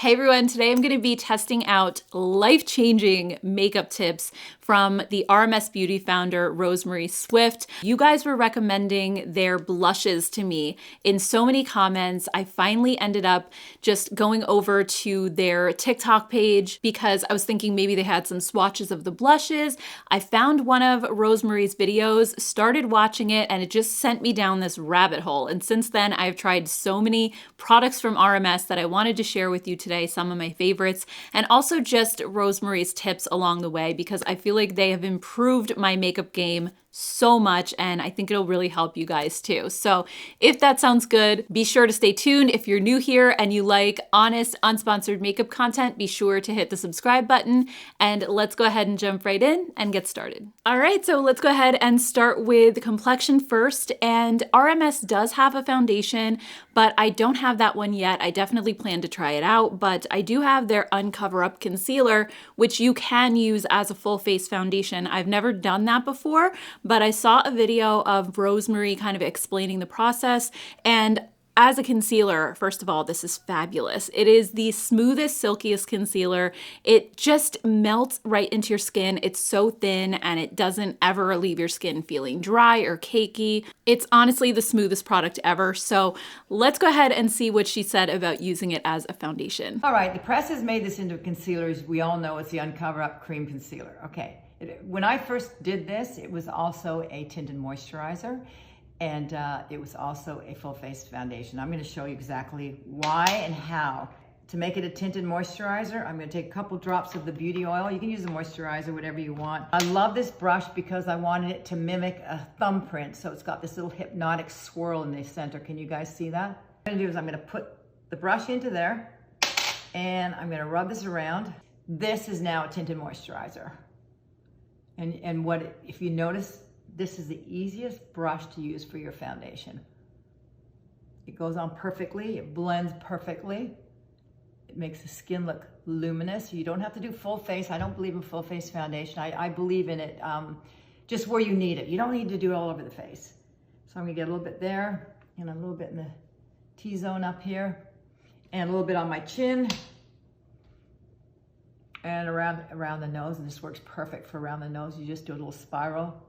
Hey everyone, today I'm going to be testing out life-changing makeup tips from the RMS Beauty founder, Rosemary Swift. You guys were recommending their blushes to me in so many comments. I finally ended up just going over to their TikTok page because I was thinking maybe they had some swatches of the blushes. I found one of Rosemary's videos, started watching it, and it just sent me down this rabbit hole. And since then, I've tried so many products from RMS that I wanted to share with you today, some of my favorites, and also just Rosemary's tips along the way because I feel like they have improved my makeup game so much, and I think it'll really help you guys too. So if that sounds good, be sure to stay tuned. If you're new here and you like honest, unsponsored makeup content, be sure to hit the subscribe button, and let's go ahead and jump right in and get started. All right, so let's go ahead and start with complexion first, and RMS does have a foundation, but I don't have that one yet. I definitely plan to try it out, but I do have their Uncover Up Concealer, which you can use as a full face foundation. I've never done that before, but I saw a video of Rosemary kind of explaining the process, and as a concealer, first of all, this is fabulous. It is the smoothest, silkiest concealer. It just melts right into your skin. It's so thin and it doesn't ever leave your skin feeling dry or cakey. It's honestly the smoothest product ever. So let's go ahead and see what she said about using it as a foundation. All right, the press has made this into a concealer. As we all know, it's the Uncover Up Cream Concealer. Okay, when I first did this, it was also a tinted moisturizer. And it was also a full face foundation. I'm going to show you exactly why and how. To make it a tinted moisturizer, I'm going to take a couple drops of the beauty oil. You can use a moisturizer, whatever you want. I love this brush because I wanted it to mimic a thumbprint. So it's got this little hypnotic swirl in the center. Can you guys see that? What I'm going to do is I'm going to put the brush into there and I'm going to rub this around. This is now a tinted moisturizer. And what, if you notice, this is the easiest brush to use for your foundation. It goes on perfectly, it blends perfectly. It makes the skin look luminous. You don't have to do full face. I don't believe in full face foundation. I believe in it just where you need it. You don't need to do it all over the face. So I'm gonna get a little bit there and a little bit in the T-zone up here and a little bit on my chin and around the nose. And this works perfect for around the nose. You just do a little spiral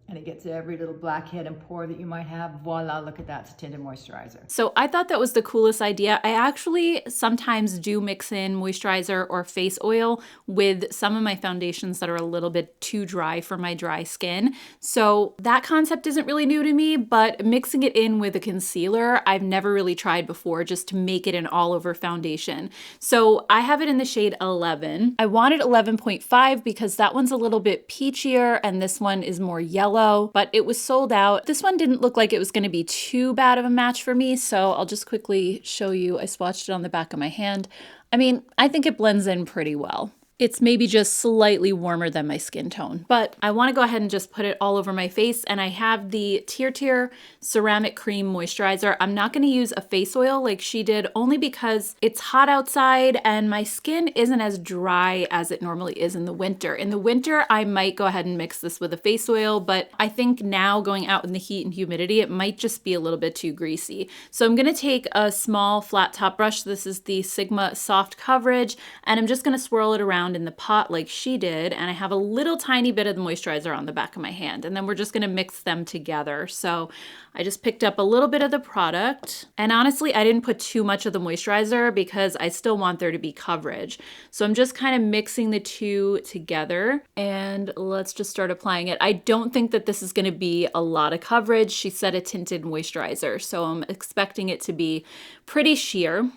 and it gets every little blackhead and pore that you might have. Voila, look at that, it's a tinted moisturizer. So I thought that was the coolest idea. I actually sometimes do mix in moisturizer or face oil with some of my foundations that are a little bit too dry for my dry skin. So that concept isn't really new to me, but mixing it in with a concealer, I've never really tried before, just to make it an all over foundation. So I have it in the shade 11. I wanted 11.5 because that one's a little bit peachier and this one is more yellow, but it was sold out. This one didn't look like it was going to be too bad of a match for me, so I'll just quickly show you. I swatched it on the back of my hand. I mean, I think it blends in pretty well. It's maybe just slightly warmer than my skin tone, but I want to go ahead and just put it all over my face. And I have the Tier Ceramic Cream Moisturizer. I'm not going to use a face oil like she did, only because it's hot outside and my skin isn't as dry as it normally is in the winter. In the winter, I might go ahead and mix this with a face oil, but I think now going out in the heat and humidity, it might just be a little bit too greasy. So I'm going to take a small flat top brush. This is the Sigma Soft Coverage, and I'm just going to swirl it around in the pot like she did, and I have a little tiny bit of the moisturizer on the back of my hand, and then we're just going to mix them together. So I just picked up a little bit of the product, and honestly I didn't put too much of the moisturizer because I still want there to be coverage. So I'm just kind of mixing the two together, and let's just start applying it. I don't think that this is going to be a lot of coverage. She said a tinted moisturizer, so I'm expecting it to be pretty sheer.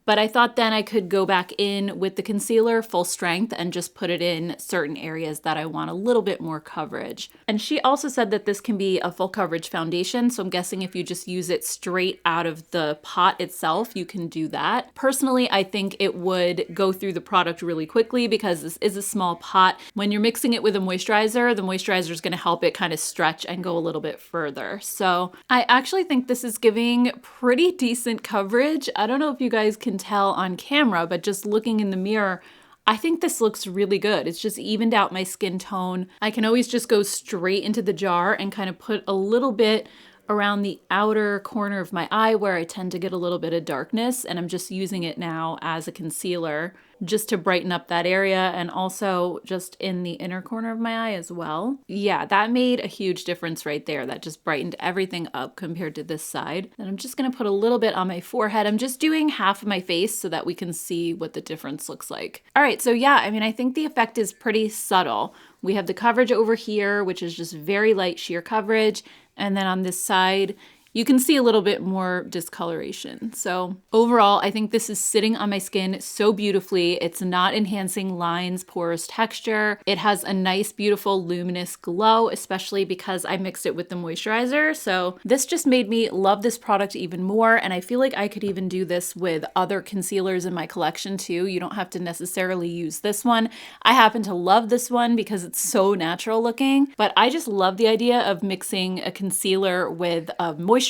But I thought then I could go back in with the concealer full strength and just put it in certain areas that I want a little bit more coverage. And she also said that this can be a full coverage foundation, so I'm guessing if you just use it straight out of the pot itself, you can do that. Personally, I think it would go through the product really quickly because this is a small pot. When you're mixing it with a moisturizer, the moisturizer is going to help it kind of stretch and go a little bit further. So I actually think this is giving pretty decent coverage. I don't know if you guys can tell on camera, but just looking in the mirror, I think this looks really good. It's just evened out my skin tone. I can always just go straight into the jar and kind of put a little bit around the outer corner of my eye where I tend to get a little bit of darkness, and I'm just using it now as a concealer just to brighten up that area, and also just in the inner corner of my eye as well. Yeah, that made a huge difference right there. That just brightened everything up compared to this side. And I'm just gonna put a little bit on my forehead. I'm just doing half of my face so that we can see what the difference looks like. All right, so yeah, I mean, I think the effect is pretty subtle. We have the coverage over here, which is just very light sheer coverage. And then on this side, you can see a little bit more discoloration. So overall, I think this is sitting on my skin so beautifully. It's not enhancing lines, pores, texture. It has a nice, beautiful, luminous glow, especially because I mixed it with the moisturizer. So this just made me love this product even more. And I feel like I could even do this with other concealers in my collection too. You don't have to necessarily use this one. I happen to love this one because it's so natural looking, but I just love the idea of mixing a concealer with a moisturizer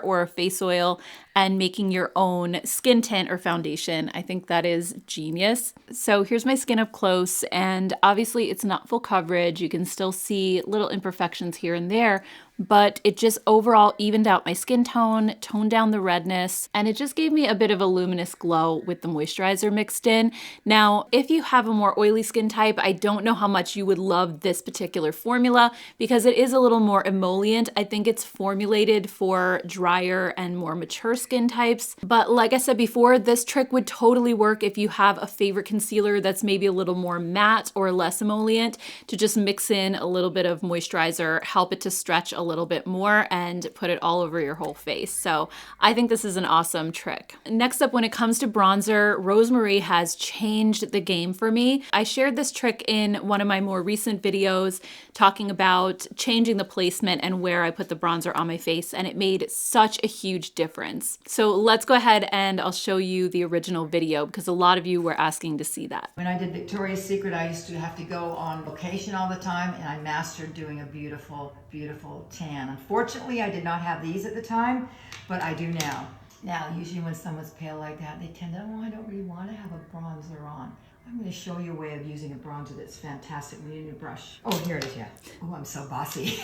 or a face oil and making your own skin tint or foundation. I think that is genius. So here's my skin up close, and obviously it's not full coverage. You can still see little imperfections here and there, but it just overall evened out my skin tone, toned down the redness, and it just gave me a bit of a luminous glow with the moisturizer mixed in. Now, if you have a more oily skin type, I don't know how much you would love this particular formula because it is a little more emollient. I think it's formulated for drier and more mature skin types. But like I said before, this trick would totally work if you have a favorite concealer that's maybe a little more matte or less emollient, to just mix in a little bit of moisturizer, help it to stretch a little bit more, and put it all over your whole face. So I think this is an awesome trick. Next up, when it comes to bronzer, Rosemary has changed the game for me. I shared this trick in one of my more recent videos talking about changing the placement and where I put the bronzer on my face, and it made such a huge difference. So let's go ahead and I'll show you the original video because a lot of you were asking to see that. When I did Victoria's Secret, I used to have to go on location all the time, and I mastered doing a beautiful, beautiful tan. Unfortunately, I did not have these at the time, but I do now. Now, usually when someone's pale like that, they tend to, oh, I don't really want to have a bronzer on. I'm going to show you a way of using a bronzer that's fantastic. We need a new brush. Oh, here it is, yeah. Oh, I'm so bossy.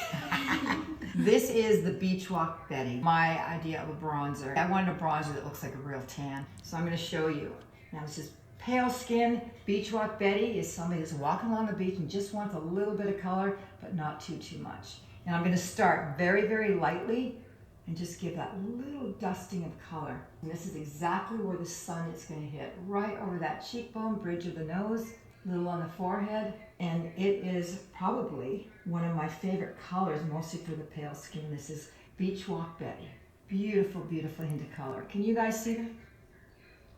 This is the Beach Walk Betty, my idea of a bronzer. I wanted a bronzer that looks like a real tan, so I'm going to show you. Now, this is pale skin. Beach Walk Betty is somebody that's walking along the beach and just wants a little bit of color, but not too much. And I'm going to start very, very lightly and just give that little dusting of color. And this is exactly where the sun is going to hit, right over that cheekbone, bridge of the nose, a little on the forehead. And it is probably one of my favorite colors, mostly for the pale skin. This is Beach Walk Betty. Beautiful, beautiful hint of color. Can you guys see that?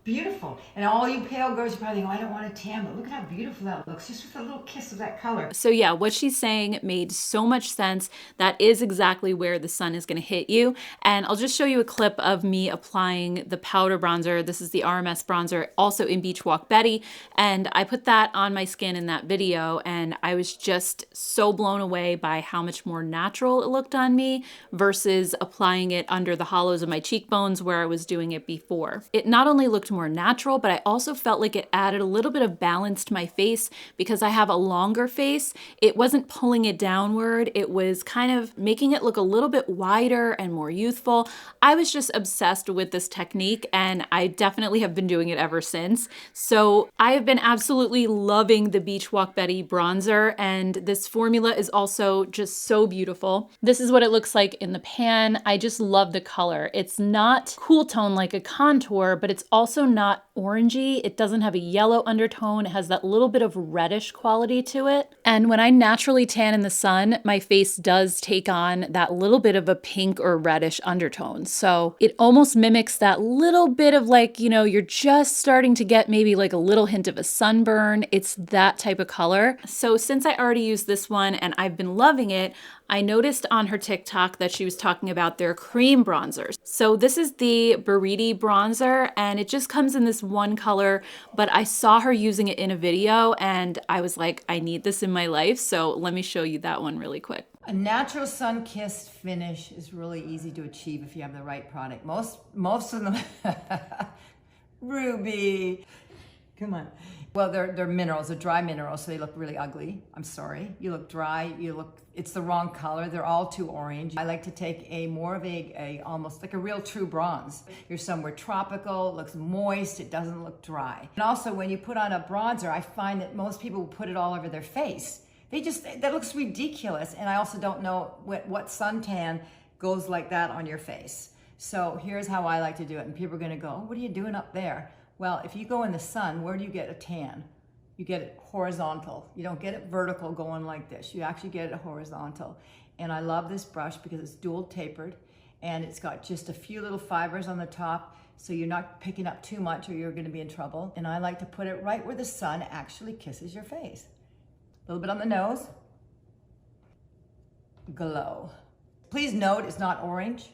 Beautiful. And all you pale girls are probably thinking, oh, I don't want a tan, but look at how beautiful that looks, just with a little kiss of that color. So yeah, what she's saying made so much sense. That is exactly where the sun is going to hit you. And I'll just show you a clip of me applying the powder bronzer. This is the RMS bronzer, also in Beach Walk Betty. And I put that on my skin in that video, and I was just so blown away by how much more natural it looked on me versus applying it under the hollows of my cheekbones where I was doing it before. It not only looked more natural, but I also felt like it added a little bit of balance to my face because I have a longer face. It wasn't pulling it downward. It was kind of making it look a little bit wider and more youthful. I was just obsessed with this technique, and I definitely have been doing it ever since. So I have been absolutely loving the Beach Walk Betty bronzer, and this formula is also just so beautiful. This is what it looks like in the pan. I just love the color. It's not cool tone like a contour, but it's also not orangey. It doesn't have a yellow undertone. It has that little bit of reddish quality to it. And when I naturally tan in the sun, my face does take on that little bit of a pink or reddish undertone. So it almost mimics that little bit of like, you know, you're just starting to get maybe like a little hint of a sunburn. It's that type of color. So since I already used this one and I've been loving it, I noticed on her TikTok that she was talking about their cream bronzers. So this is the Buriti bronzer, and it just comes in this one color, but I saw her using it in a video and I was like, I need this in my life. So let me show you that one really quick. A natural sun-kissed finish is really easy to achieve if you have the right product. Most of them, Ruby, Come on. Well, they're minerals, they're dry minerals, so they look really ugly. I'm sorry. You look dry, it's the wrong color. They're all too orange. I like to take a more of a almost like a real true bronze. You're somewhere tropical, it looks moist, it doesn't look dry. And also when you put on a bronzer, I find that most people will put it all over their face. That looks ridiculous. And I also don't know what suntan goes like that on your face. So here's how I like to do it. And people are gonna go, oh, what are you doing up there? Well, if you go in the sun, where do you get a tan? You get it horizontal. You don't get it vertical going like this. You actually get it horizontal. And I love this brush because it's dual tapered and it's got just a few little fibers on the top, so you're not picking up too much or you're gonna be in trouble. And I like to put it right where the sun actually kisses your face. A little bit on the nose. Glow. Please note it's not orange.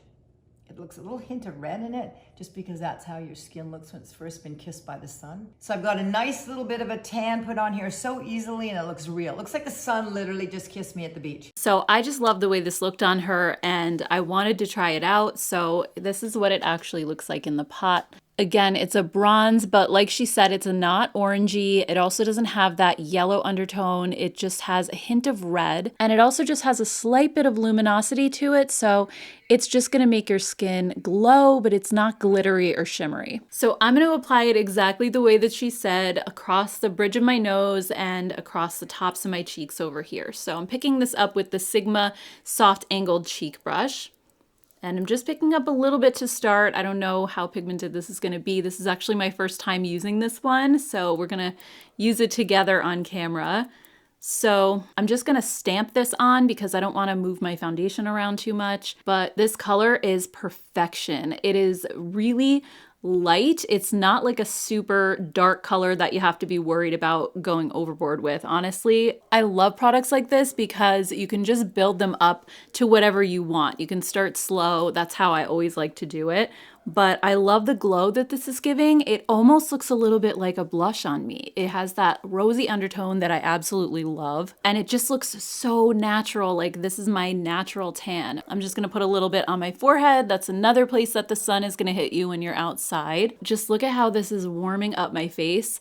It looks a little hint of red in it, just because that's how your skin looks when it's first been kissed by the sun. So I've got a nice little bit of a tan put on here so easily, and it looks real. It looks like the sun literally just kissed me at the beach. So I just love the way this looked on her, and I wanted to try it out. So this is what it actually looks like in the pot. Again, it's a bronze, but like she said, it's a not orangey. It also doesn't have that yellow undertone. It just has a hint of red, and it also just has a slight bit of luminosity to it. So it's just gonna make your skin glow, but it's not glittery or shimmery. So I'm gonna apply it exactly the way that she said, across the bridge of my nose and across the tops of my cheeks over here. So I'm picking this up with the Sigma soft angled cheek brush. And I'm just picking up a little bit to start. I don't know how pigmented this is gonna be. This is actually my first time using this one, so we're gonna use it together on camera. So I'm just gonna stamp this on because I don't wanna move my foundation around too much, but this color is perfection. It is really light. It's not like a super dark color that you have to be worried about going overboard with. Honestly, I love products like this because you can just build them up to whatever you want. You can start slow. That's how I always like to do it. But I love the glow that this is giving. It almost looks a little bit like a blush on me. It has that rosy undertone that I absolutely love. And it just looks so natural. Like this is my natural tan. I'm just gonna put a little bit on my forehead. That's another place that the sun is gonna hit you when you're outside. Just look at how this is warming up my face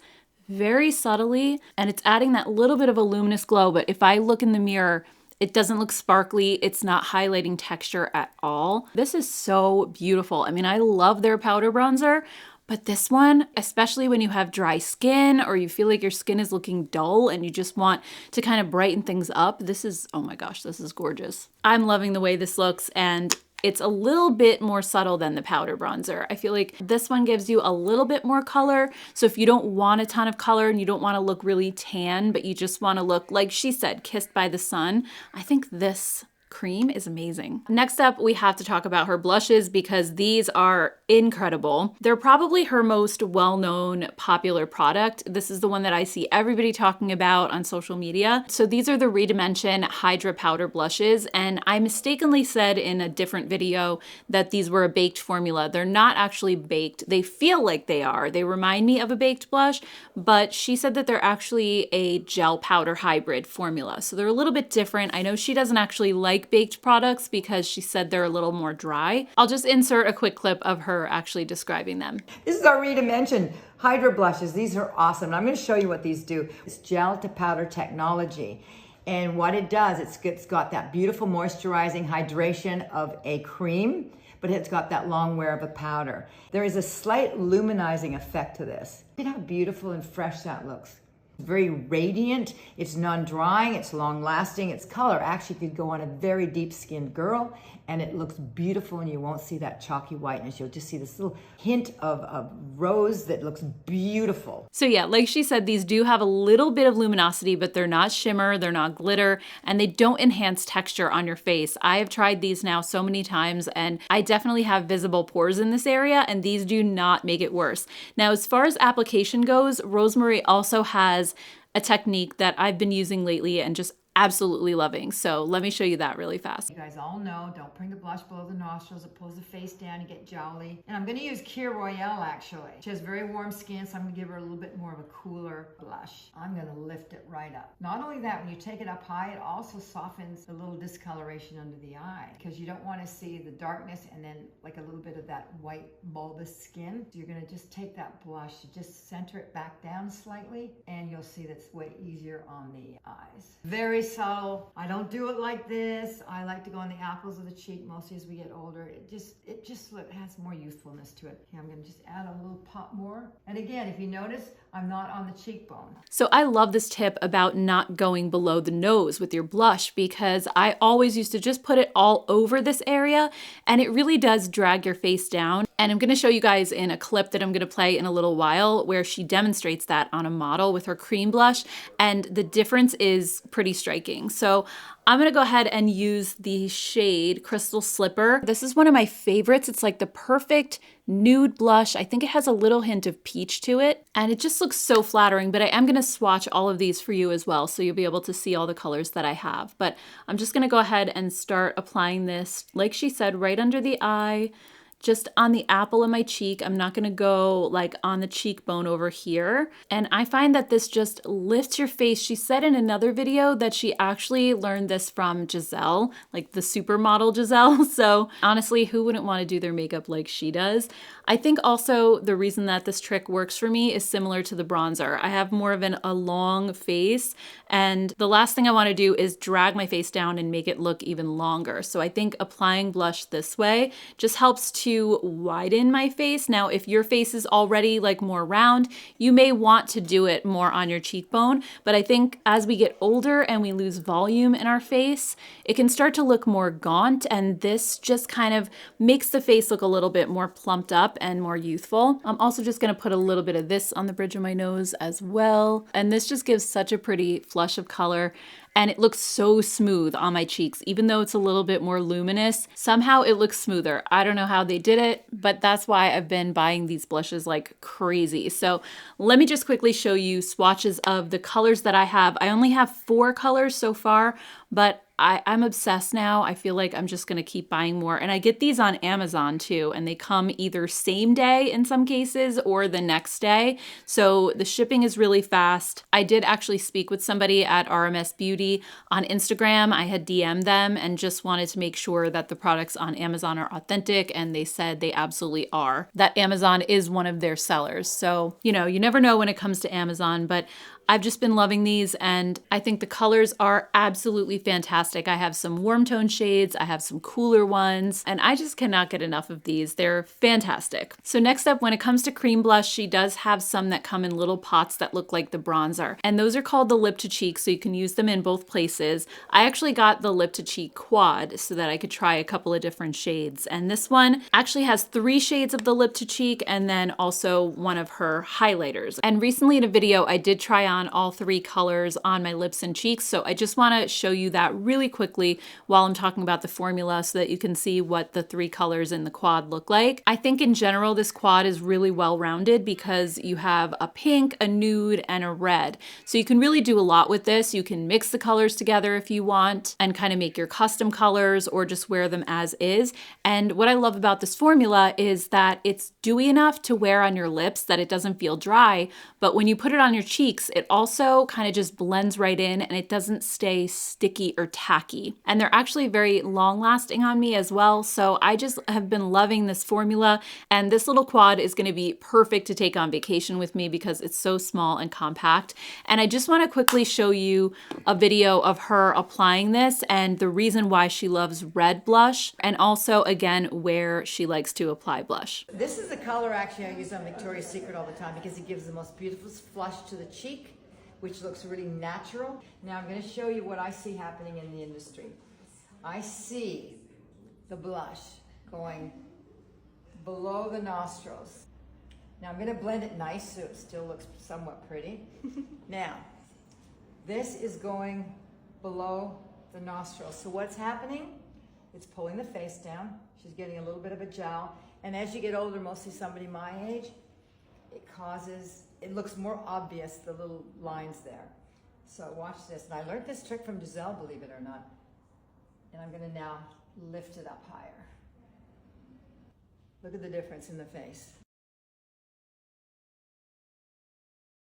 very subtly. And it's adding that little bit of a luminous glow. But if I look in the mirror, it doesn't look sparkly. It's not highlighting texture at all. This is so beautiful. I mean, I love their powder bronzer, but this one, especially when you have dry skin or you feel like your skin is looking dull and you just want to kind of brighten things up, this is, oh my gosh, this is gorgeous. I'm loving the way this looks, and it's a little bit more subtle than the powder bronzer. I feel like this one gives you a little bit more color. So if you don't want a ton of color and you don't want to look really tan, but you just want to look, like she said, kissed by the sun, I think this cream is amazing. Next up, we have to talk about her blushes because these are incredible. They're probably her most well-known popular product. This is the one that I see everybody talking about on social media. So these are the Redimension Hydra powder blushes, and I mistakenly said in a different video that these were a baked formula. They're not actually baked. They feel like they are. They remind me of a baked blush, but she said that they're actually a gel powder hybrid formula. So they're a little bit different. I know she doesn't actually like baked products because she said they're a little more dry. I'll just insert a quick clip of her actually describing them. This is our Redimension Hydra blushes. These are awesome. And I'm going to show you what these do. It's gel to powder technology. And what it does, it's got that beautiful moisturizing hydration of a cream, but it's got that long wear of a powder. There is a slight luminizing effect to this. Look at how beautiful and fresh that looks. Very radiant, it's non-drying, it's long-lasting, its color actually could go on a very deep-skinned girl, and it looks beautiful, and you won't see that chalky whiteness. You'll just see this little hint of rose that looks beautiful. So yeah, like she said, these do have a little bit of luminosity, but they're not shimmer, they're not glitter, and they don't enhance texture on your face. I have tried these now so many times, and I definitely have visible pores in this area, and these do not make it worse. Now, as far as application goes, Rosemary also has a technique that I've been using lately and just absolutely loving. So let me show you that really fast. You guys all know, don't bring the blush below the nostrils. It pulls the face down, you get jowly. And I'm gonna use Kir Royale actually. She has very warm skin, so I'm gonna give her a little bit more of a cooler blush. I'm gonna lift it right up. Not only that, when you take it up high, it also softens the little discoloration under the eye, because you don't wanna see the darkness and then like a little bit of that white bulbous skin. So you're gonna just take that blush, just center it back down slightly, and you'll see that's way easier on the eyes. Very subtle. I don't do it like this. I like to go on the apples of the cheek, mostly as we get older. It just has more youthfulness to it. Okay, I'm gonna just add a little pop more. And again, if you notice, I'm not on the cheekbone. So I love this tip about not going below the nose with your blush, because I always used to just put it all over this area, and it really does drag your face down. And I'm gonna show you guys in a clip that I'm gonna play in a little while where she demonstrates that on a model with her cream blush, and the difference is pretty striking. So I'm gonna go ahead and use the shade Crystal Slipper. This is one of my favorites. It's like the perfect nude blush. I think it has a little hint of peach to it, and it just looks so flattering, but I am gonna swatch all of these for you as well, so you'll be able to see all the colors that I have. But I'm just gonna go ahead and start applying this, like she said, right under the eye, just on the apple of my cheek. I'm not gonna go like on the cheekbone over here. And I find that this just lifts your face. She said in another video that she actually learned this from Giselle, like the supermodel Giselle. So honestly, who wouldn't want to do their makeup like she does? I think also the reason that this trick works for me is similar to the bronzer. I have more of a long face, and the last thing I want to do is drag my face down and make it look even longer. So I think applying blush this way just helps to widen my face. Now, if your face is already like more round, you may want to do it more on your cheekbone, but I think as we get older and we lose volume in our face, it can start to look more gaunt, and this just kind of makes the face look a little bit more plumped up and more youthful. I'm also just gonna put a little bit of this on the bridge of my nose as well. And this just gives such a pretty flush of color, and it looks so smooth on my cheeks. Even though it's a little bit more luminous, somehow it looks smoother. I don't know how they did it, but that's why I've been buying these blushes like crazy. So let me just quickly show you swatches of the colors that I have. I only have 4 colors so far, but I'm obsessed now. I feel like I'm just gonna keep buying more. And I get these on Amazon too, and they come either same day in some cases or the next day. So the shipping is really fast. I did actually speak with somebody at RMS Beauty on Instagram. I had DM'd them and just wanted to make sure that the products on Amazon are authentic, and they said they absolutely are. That Amazon is one of their sellers. So, you know, you never know when it comes to Amazon, but I've just been loving these, and I think the colors are absolutely fantastic. I have some warm tone shades, I have some cooler ones, and I just cannot get enough of these. They're fantastic. So next up, when it comes to cream blush, she does have some that come in little pots that look like the bronzer, and those are called the lip to cheek, so you can use them in both places. I actually got the lip to cheek quad so that I could try a couple of different shades, and this one actually has 3 shades of the lip to cheek and then also one of her highlighters. And recently in a video, I did try on all 3 colors on my lips and cheeks, so I just want to show you that really quickly while I'm talking about the formula so that you can see what the 3 colors in the quad look like. I think in general this quad is really well rounded because you have a pink, a nude, and a red. So you can really do a lot with this. You can mix the colors together if you want and kind of make your custom colors or just wear them as is. And what I love about this formula is that it's dewy enough to wear on your lips that it doesn't feel dry, but when you put it on your cheeks, it also kind of just blends right in and it doesn't stay sticky or tacky. And they're actually very long lasting on me as well. So I just have been loving this formula, and this little quad is going to be perfect to take on vacation with me because it's so small and compact. And I just want to quickly show you a video of her applying this and the reason why she loves red blush, and also again where she likes to apply blush. This is the color actually I use on Victoria's Secret all the time because it gives the most beautiful flush to the cheek, which looks really natural. Now I'm going to show you what I see happening in the industry. I see the blush going below the nostrils. Now I'm going to blend it nice so it still looks somewhat pretty. Now, this is going below the nostrils. So what's happening? It's pulling the face down. She's getting a little bit of a jowl. And as you get older, mostly somebody my age, it looks more obvious, the little lines there. So watch this. And I learned this trick from Giselle, believe it or not. And I'm gonna now lift it up higher. Look at the difference in the face.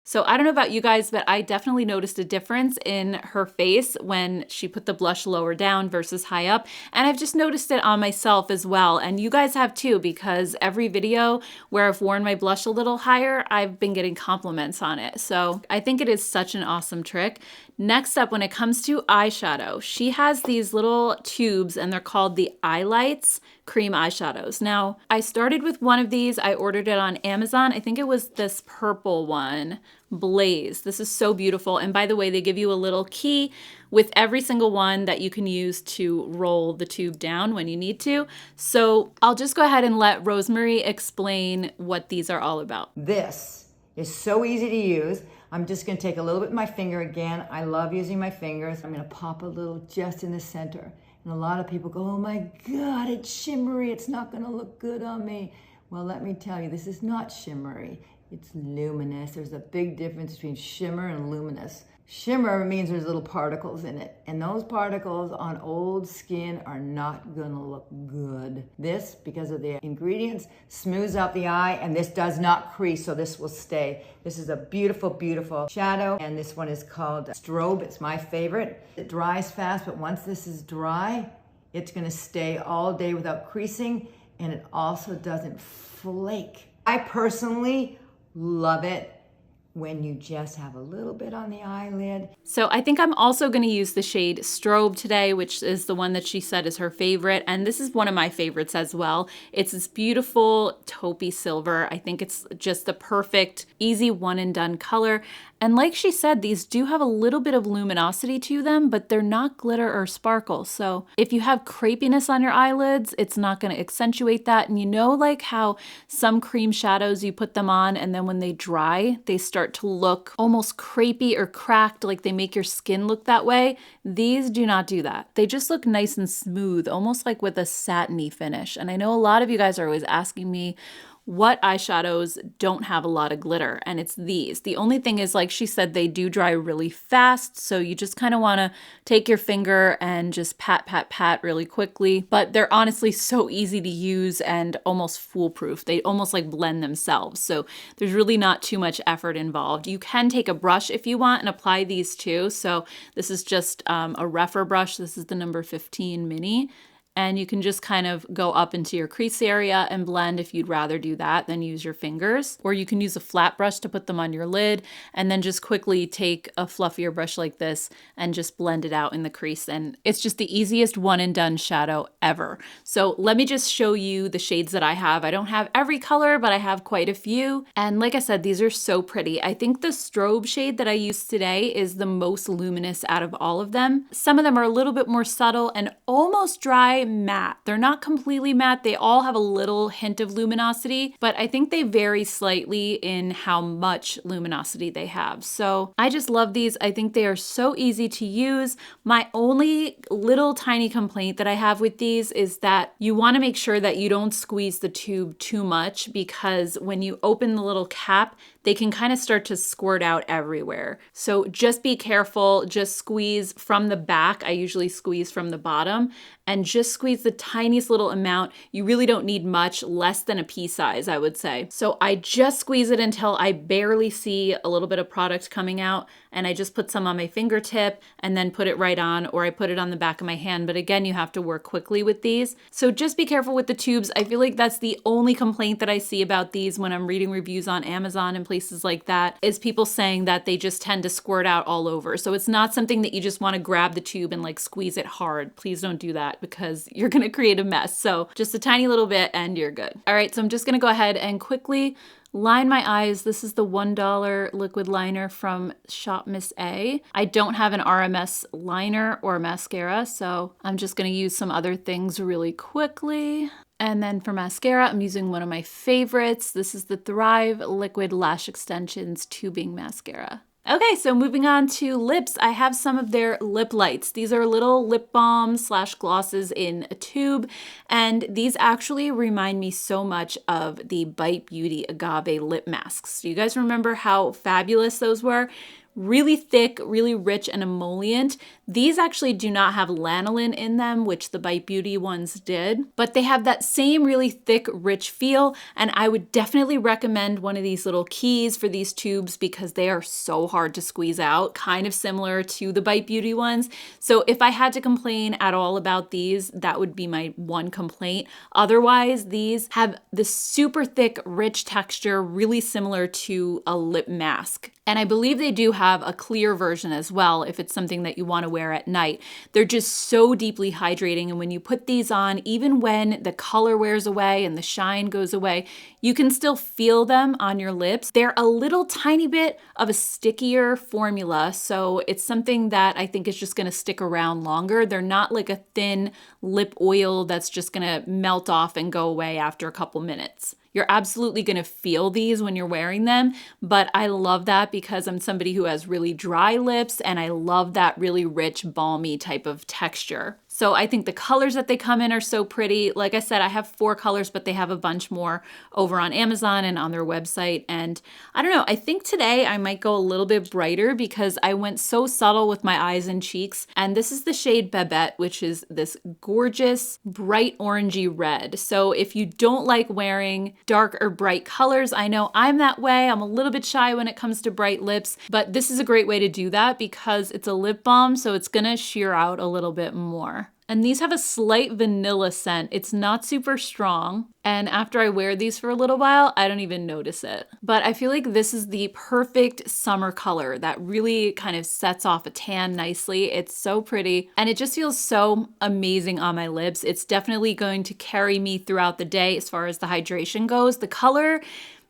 So I don't know about you guys, but I definitely noticed a difference in her face when she put the blush lower down versus high up. And I've just noticed it on myself as well. And you guys have too, because every video where I've worn my blush a little higher, I've been getting compliments on it. So I think it is such an awesome trick. Next up, when it comes to eyeshadow, she has these little tubes and they're called the Eyelights cream eyeshadows. Now, I started with one of these. I ordered it on Amazon. I think it was this purple one, Blaze. This is so beautiful. And by the way, they give you a little key with every single one that you can use to roll the tube down when you need to. So I'll just go ahead and let Rosemary explain what these are all about. This is so easy to use. I'm just gonna take a little bit of my finger again. I love using my fingers. I'm gonna pop a little just in the center. And a lot of people go, oh my God, it's shimmery. It's not gonna look good on me. Well, let me tell you, this is not shimmery. It's luminous. There's a big difference between shimmer and luminous. Shimmer means there's little particles in it, and those particles on old skin are not gonna look good. This, because of the ingredients, smooths out the eye, and this does not crease, so this will stay. This is a beautiful, beautiful shadow, and this one is called Strobe. It's my favorite. It dries fast, but once this is dry, it's gonna stay all day without creasing, and it also doesn't flake. I personally love it when you just have a little bit on the eyelid. So I think I'm also going to use the shade Strobe today, which is the one that she said is her favorite. And this is one of my favorites as well. It's this beautiful taupey silver. I think it's just the perfect, easy one and done color. And like she said, these do have a little bit of luminosity to them, but they're not glitter or sparkle. So if you have crepiness on your eyelids, it's not going to accentuate that. And you know, like how some cream shadows, you put them on and then when they dry, they start to look almost crepey or cracked, like they make your skin look that way. These do not do that. They just look nice and smooth, almost like with a satiny finish. And I know a lot of you guys are always asking me, what eyeshadows don't have a lot of glitter, and it's these. The only thing is, like she said, they do dry really fast, so you just kind of want to take your finger and just pat, pat, pat really quickly, but they're honestly so easy to use and almost foolproof. They almost like blend themselves, so there's really not too much effort involved. You can take a brush if you want and apply these too, so this is just a rougher brush. This is the number 15 mini. And you can just kind of go up into your crease area and blend if you'd rather do that than use your fingers. Or you can use a flat brush to put them on your lid and then just quickly take a fluffier brush like this and just blend it out in the crease. And it's just the easiest one and done shadow ever. So let me just show you the shades that I have. I don't have every color, but I have quite a few. And like I said, these are so pretty. I think the Strobe shade that I used today is the most luminous out of all of them. Some of them are a little bit more subtle and almost dry matte. They're not completely matte. They all have a little hint of luminosity, but I think they vary slightly in how much luminosity they have. So I just love these. I think they are so easy to use. My only little tiny complaint that I have with these is that you want to make sure that you don't squeeze the tube too much, because when you open the little cap, they can kind of start to squirt out everywhere. So just be careful, just squeeze from the back. I usually squeeze from the bottom and just squeeze the tiniest little amount. You really don't need much, less than a pea size, I would say. So I just squeeze it until I barely see a little bit of product coming out, and I just put some on my fingertip and then put it right on, or I put it on the back of my hand. But again, you have to work quickly with these. So just be careful with the tubes. I feel like that's the only complaint that I see about these when I'm reading reviews on Amazon and places like that, is people saying that they just tend to squirt out all over. So it's not something that you just want to grab the tube and like squeeze it hard. Please don't do that, because you're going to create a mess. So just a tiny little bit and you're good. All right, so I'm just going to go ahead and quickly line my eyes. This is the $1 liquid liner from Shop Miss A. I don't have an RMS liner or mascara, so I'm just going to use some other things really quickly. And then for mascara, I'm using one of my favorites. This is the Thrive Liquid Lash Extensions Tubing Mascara. Okay, so moving on to lips, I have some of their lip lights. These are little lip balms / glosses in a tube, and these actually remind me so much of the Bite Beauty Agave lip masks. Do you guys remember how fabulous those were? really thick, really rich and emollient. These actually do not have lanolin in them, which the Bite Beauty ones did, but they have that same really thick, rich feel. And I would definitely recommend one of these little keys for these tubes because they are so hard to squeeze out, kind of similar to the Bite Beauty ones. So if I had to complain at all about these, that would be my one complaint. Otherwise, these have this super thick, rich texture, really similar to a lip mask. And I believe they do have a clear version as well if it's something that you want to wear at night. They're just so deeply hydrating, and when you put these on, even when the color wears away and the shine goes away, you can still feel them on your lips. They're a little tiny bit of a stickier formula, so it's something that I think is just going to stick around longer. They're not like a thin lip oil that's just going to melt off and go away after a couple minutes. You're absolutely going to feel these when you're wearing them, but I love that because I'm somebody who has really dry lips and I love that really rich, balmy type of texture. So I think the colors that they come in are so pretty. Like I said, I have 4 colors, but they have a bunch more over on Amazon and on their website. And I don't know, I think today I might go a little bit brighter because I went so subtle with my eyes and cheeks. And this is the shade Babette, which is this gorgeous, bright orangey red. So if you don't like wearing dark or bright colors, I know I'm that way. I'm a little bit shy when it comes to bright lips, but this is a great way to do that because it's a lip balm, so it's gonna sheer out a little bit more. And these have a slight vanilla scent. It's not super strong. And after I wear these for a little while, I don't even notice it. But I feel like this is the perfect summer color that really kind of sets off a tan nicely. It's so pretty and it just feels so amazing on my lips. It's definitely going to carry me throughout the day as far as the hydration goes. The color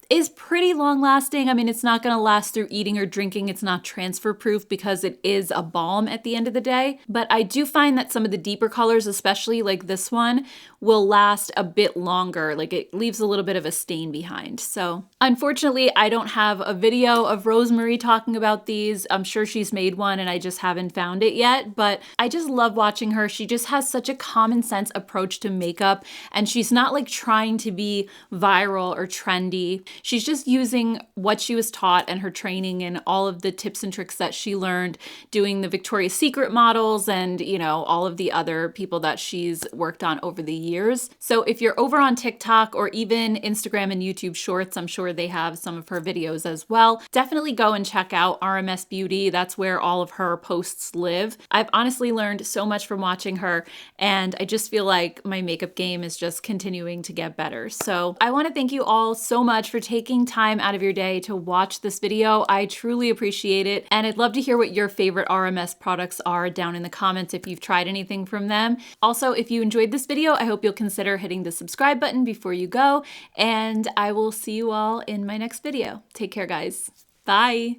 is pretty long lasting. I mean, it's not going to last through eating or drinking. It's not transfer proof because it is a balm at the end of the day. But I do find that some of the deeper colors, especially like this one, will last a bit longer. Like it leaves a little bit of a stain behind. So unfortunately, I don't have a video of Rosemary talking about these. I'm sure she's made one and I just haven't found it yet, but I just love watching her. She just has such a common sense approach to makeup and she's not like trying to be viral or trendy. She's just using what she was taught and her training and all of the tips and tricks that she learned doing the Victoria's Secret models and, you know, all of the other people that she's worked on over the years. So if you're over on TikTok or even Instagram and YouTube Shorts, I'm sure they have some of her videos as well. Definitely go and check out RMS Beauty. That's where all of her posts live. I've honestly learned so much from watching her and I just feel like my makeup game is just continuing to get better. So I want to thank you all so much for taking time out of your day to watch this video. I truly appreciate it. And I'd love to hear what your favorite RMS products are down in the comments if you've tried anything from them. Also, if you enjoyed this video, I hope you'll consider hitting the subscribe button before you go. And I will see you all in my next video. Take care, guys. Bye.